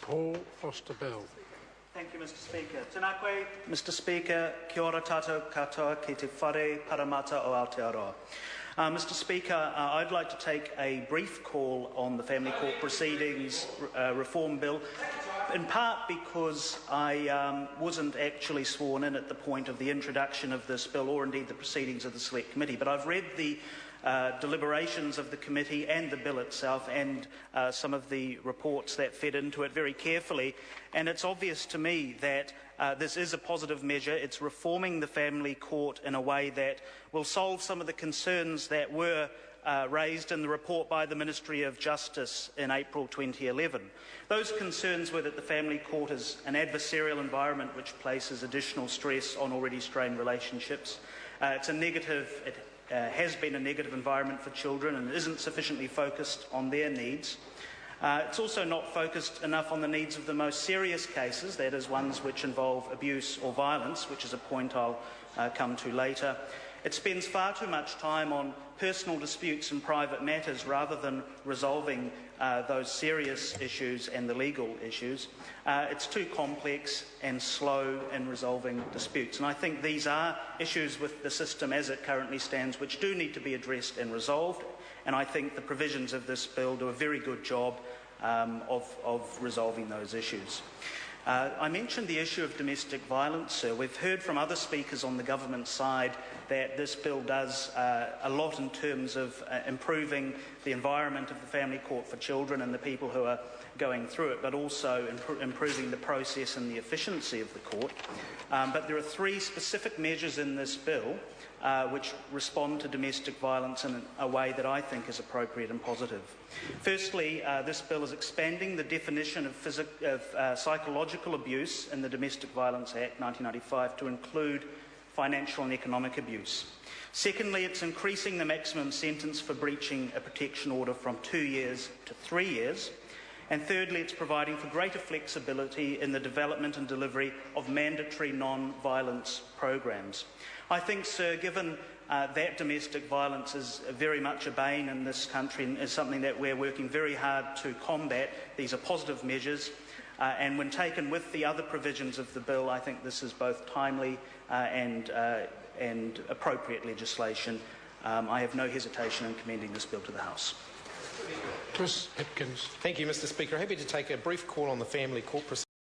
Paul Foster-Bell. Thank you, Mr Speaker. Tēnā koe, Mr Speaker, kia ora tātou katoa ki te whare paramata o Aotearoa. Mr Speaker, I'd like to take a brief call on the Family Court Proceedings Reform Bill, in part because I wasn't actually sworn in at the point of the introduction of this bill, or indeed the proceedings of the Select Committee, but I've read the deliberations of the committee and the bill itself and some of the reports that fed into it very carefully, and it's obvious to me that this is a positive measure. It's reforming the family court in a way that will solve some of the concerns that were raised in the report by the Ministry of Justice in April 2011. Those concerns were that the family court is an adversarial environment which places additional stress on already strained relationships. It's a negative, has been a negative environment for children and isn't sufficiently focused on their needs. It's also not focused enough on the needs of the most serious cases, that is, ones which involve abuse or violence, which is a point I'll come to later. It spends far too much time on personal disputes and private matters rather than resolving those serious issues and the legal issues. It's too complex and slow in resolving disputes. And I think these are issues with the system as it currently stands which do need to be addressed and resolved. And I think the provisions of this bill do a very good job of resolving those issues. I mentioned the issue of domestic violence, sir. We've heard from other speakers on the government side that this bill does a lot in terms of improving the environment of the family court for children and the people who are going through it, but also improving the process and the efficiency of the court. But there are three specific measures in this bill which respond to domestic violence in a way that I think is appropriate and positive. Firstly, this bill is expanding the definition of psychological abuse in the Domestic Violence Act 1995 to include financial and economic abuse. Secondly, it's increasing the maximum sentence for breaching a protection order from 2 years to 3 years. And thirdly, it's providing for greater flexibility in the development and delivery of mandatory non-violence programs. I think, sir, given that domestic violence is very much a bane in this country and is something that we're working very hard to combat, these are positive measures. And when taken with the other provisions of the bill, I think this is both timely and appropriate legislation. I have no hesitation in commending this bill to the House. Chris Hipkins. Thank you, Mr Speaker. Happy to take a brief call on the family court proceedings.